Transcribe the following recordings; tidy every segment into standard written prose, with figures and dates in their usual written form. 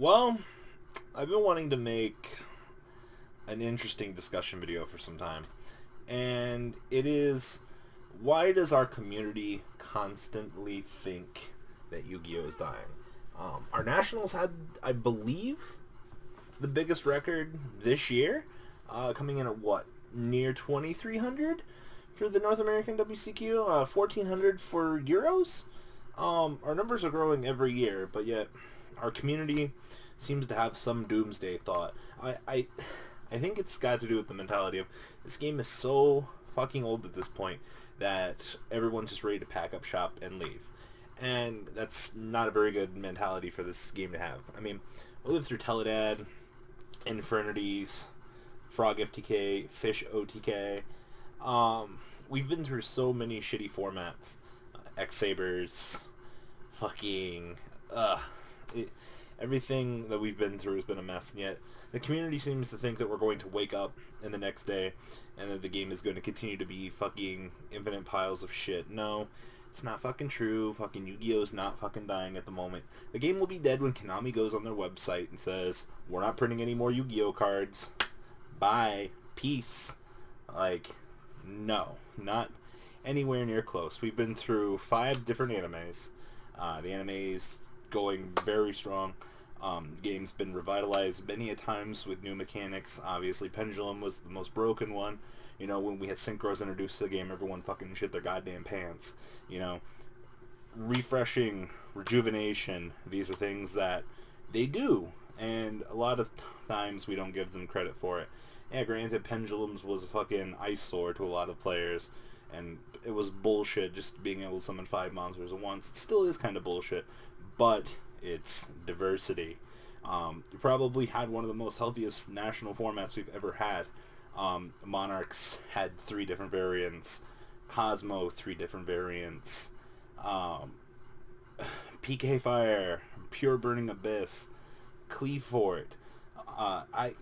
Well, I've been wanting to make an interesting discussion video for some time, and it is, why does our community constantly think that Yu-Gi-Oh is dying? Our Nationals had, I believe, the biggest record this year, coming in at what, near 2,300 for the North American WCQ, 1,400 for Euros. Our numbers are growing every year, but yet our community seems to have some doomsday thought. I think it's got to do with the mentality of, this game is so fucking old at this point that everyone's just ready to pack up shop and leave. And that's not a very good mentality for this game to have. I mean, we lived through Teledad, Infernities, Frog FTK, Fish OTK. We've been through so many shitty formats. X-Sabers, fucking, everything that we've been through has been a mess, and yet the community seems to think that we're going to wake up in the next day and that the game is going to continue to be fucking infinite piles of shit. No, it's not fucking true. Fucking Yu-Gi-Oh's not fucking dying at the moment. The game will be dead when Konami goes on their website and says, we're not printing any more Yu-Gi-Oh cards. Bye. Peace. Like, no. Not anywhere near close. We've been through 5 different animes. The anime's going very strong. The game's been revitalized many a times with new mechanics. Obviously, Pendulum was the most broken one. You know, when we had Synchros introduced to the game, everyone fucking shit their goddamn pants. You know, refreshing, rejuvenation, these are things that they do. And a lot of times we don't give them credit for it. Yeah, granted, Pendulums was a fucking eyesore to a lot of players. And it was bullshit just being able to summon 5 monsters at once. It still is kind of bullshit. But it's diversity. You probably had one of the most healthiest national formats we've ever had. Monarchs had 3 different variants. Cosmo, 3 different variants. PK Fire, Pure Burning Abyss, Cleafort.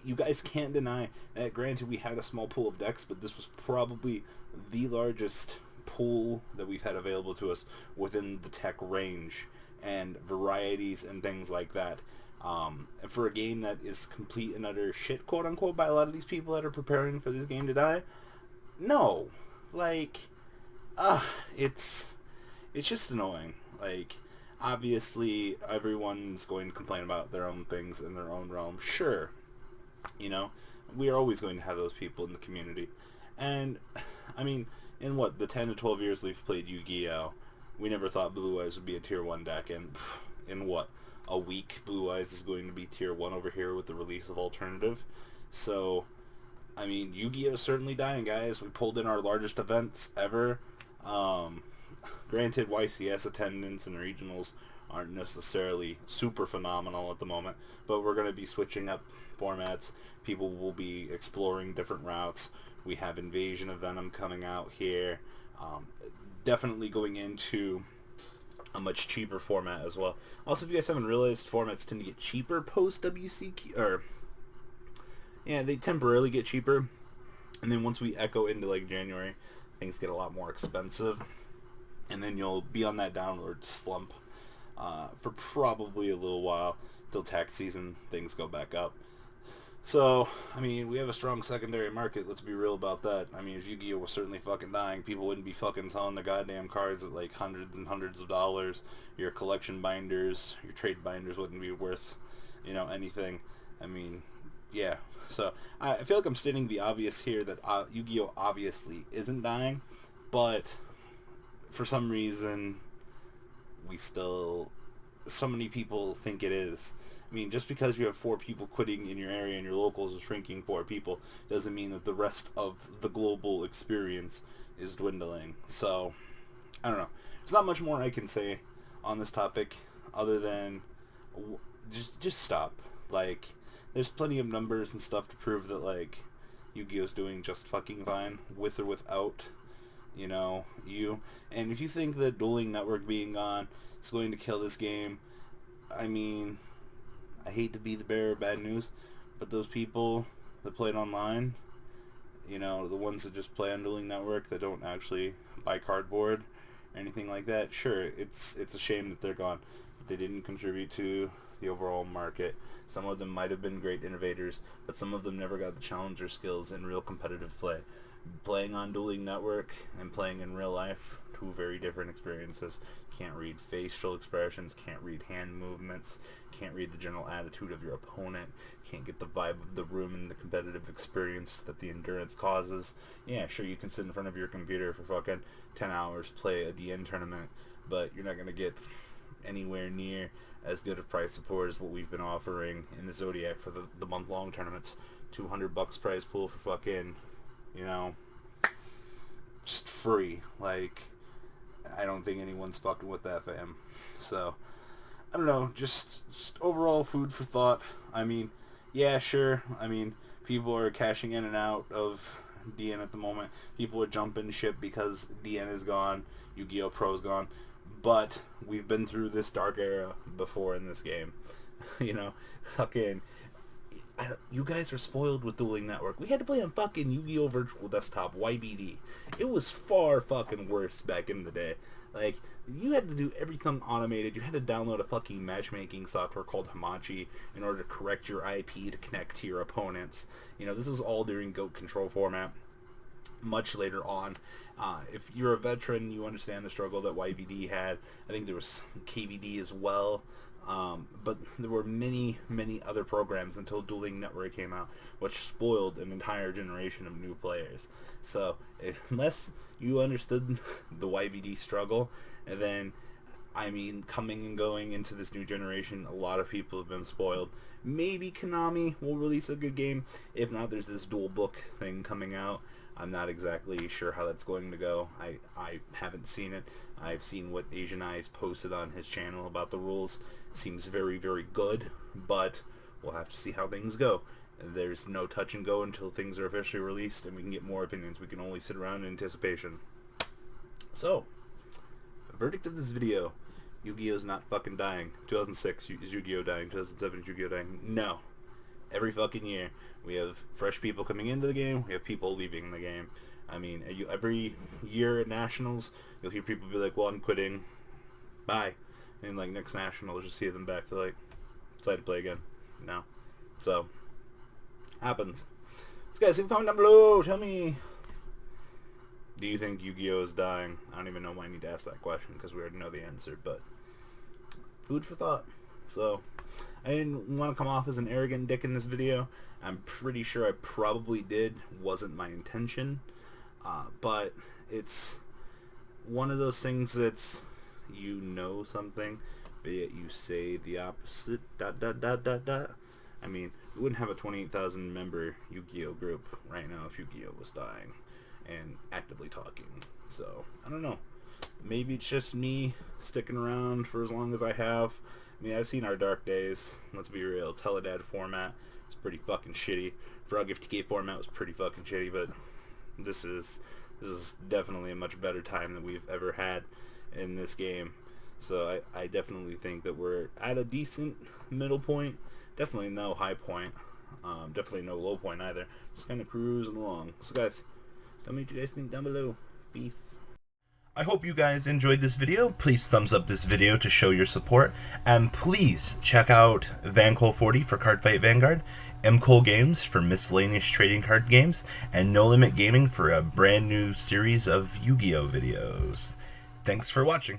You guys can't deny that, granted, we had a small pool of decks, but this was probably the largest pool that we've had available to us within the tech range and varieties and things like that. And for a game that is complete and utter shit, quote unquote, by a lot of these people that are preparing for this game to die, no. Like, it's just annoying. Like, obviously, everyone's going to complain about their own things in their own realm. Sure. You know, we are always going to have those people in the community. And, I mean, in what, the 10 to 12 years we've played Yu-Gi-Oh!, we never thought Blue Eyes would be a tier 1 deck, and in what, a week, Blue Eyes is going to be tier 1 over here with the release of Alternative. So, I mean, Yu-Gi-Oh! Is certainly dying, guys. We pulled in our largest events ever. Granted, YCS attendance and regionals aren't necessarily super phenomenal at the moment, but we're going to be switching up formats. People will be exploring different routes. We have Invasion of Venom coming out here. Definitely going into a much cheaper format as well. Also, if you guys haven't realized, formats tend to get cheaper post WCQ, or yeah, they temporarily get cheaper, and then once we echo into like January, things get a lot more expensive, and then you'll be on that downward slump for probably a little while till tax season. Things go back up. So, I mean, we have a strong secondary market, let's be real about that. I mean, if Yu-Gi-Oh! Was certainly fucking dying, people wouldn't be fucking selling their goddamn cards at like hundreds and hundreds of dollars. Your collection binders, your trade binders wouldn't be worth, you know, anything. I mean, yeah. So, I feel like I'm stating the obvious here that Yu-Gi-Oh! Obviously isn't dying, but for some reason, so many people think it is. I mean, just because you have 4 people quitting in your area and your locals are shrinking 4 people doesn't mean that the rest of the global experience is dwindling. So, I don't know. There's not much more I can say on this topic other than just stop. Like, there's plenty of numbers and stuff to prove that, like, Yu-Gi-Oh's doing just fucking fine with or without, you know, you. And if you think that Dueling Network being gone is going to kill this game, I mean, I hate to be the bearer of bad news, but those people that play it online, you know, the ones that just play on Dueling Network that don't actually buy cardboard or anything like that, sure, it's a shame that they're gone. But they didn't contribute to the overall market. Some of them might have been great innovators, but some of them never got the challenger skills in real competitive play. Playing on Dueling Network and playing in real life, two very different experiences. Can't read facial expressions, can't read hand movements, can't read the general attitude of your opponent, can't get the vibe of the room and the competitive experience that the endurance causes. Yeah, sure, you can sit in front of your computer for fucking 10 hours, play a DN tournament, but you're not going to get anywhere near as good a price support as what we've been offering in the Zodiac for the month-long tournaments. $200 prize pool for fucking, you know, just free. Like, I don't think anyone's fucking with that, fam. So, I don't know, just overall food for thought. I mean, yeah, sure. I mean, people are cashing in and out of DN at the moment. People are jumping ship because DN is gone, Yu-Gi-Oh! Pro is gone. But we've been through this dark era before in this game. You know, fucking, you guys are spoiled with Dueling Network. We had to play on fucking Yu-Gi-Oh! Virtual Desktop, YBD. It was far fucking worse back in the day. Like, you had to do everything automated. You had to download a fucking matchmaking software called Hamachi in order to correct your IP to connect to your opponents. You know, this was all during GOAT control format. Much later on. If you're a veteran, you understand the struggle that YBD had. I think there was KBD as well. But there were many, many other programs until Dueling Network came out, which spoiled an entire generation of new players. So, unless you understood the YBD struggle, and then, I mean, coming and going into this new generation, a lot of people have been spoiled. Maybe Konami will release a good game. If not, there's this dual book thing coming out. I'm not exactly sure how that's going to go. I haven't seen it. I've seen what Asian Eyes posted on his channel about the rules. Seems very, very good, but we'll have to see how things go. There's no touch and go until things are officially released and we can get more opinions. We can only sit around in anticipation. So, the verdict of this video, Yu-Gi-Oh's not fucking dying. 2006 is Yu-Gi-Oh! Dying. 2007 is Yu-Gi-Oh! Dying. No. Every fucking year, we have fresh people coming into the game, we have people leaving the game. I mean, every year at Nationals, you'll hear people be like, well, I'm quitting, bye. And like next Nationals, you'll see them back to like, decide to play again. No. So, happens. So guys, leave a comment down below, tell me, do you think Yu-Gi-Oh! Is dying? I don't even know why I need to ask that question, because we already know the answer, but food for thought. So, I didn't want to come off as an arrogant dick in this video. I'm pretty sure I probably did. Wasn't my intention. But it's one of those things that's, you know something, but yet you say the opposite, ... I mean, we wouldn't have a 28,000 member Yu-Gi-Oh! Group right now if Yu-Gi-Oh! Was dying and actively talking. So, I don't know. Maybe it's just me sticking around for as long as I have. I mean, I've seen our dark days. Let's be real. Teledad format is pretty fucking shitty. Frog FTK format was pretty fucking shitty, but this is definitely a much better time than we've ever had in this game. So I definitely think that we're at a decent middle point. Definitely no high point. Definitely no low point either. Just kind of cruising along. So guys, tell me what you guys think down below. Peace. I hope you guys enjoyed this video. Please thumbs up this video to show your support. And please check out Vanguard 40 for Cardfight Vanguard, MKohl Games for miscellaneous trading card games, and No Limit Gaming for a brand new series of Yu-Gi-Oh! Videos. Thanks for watching.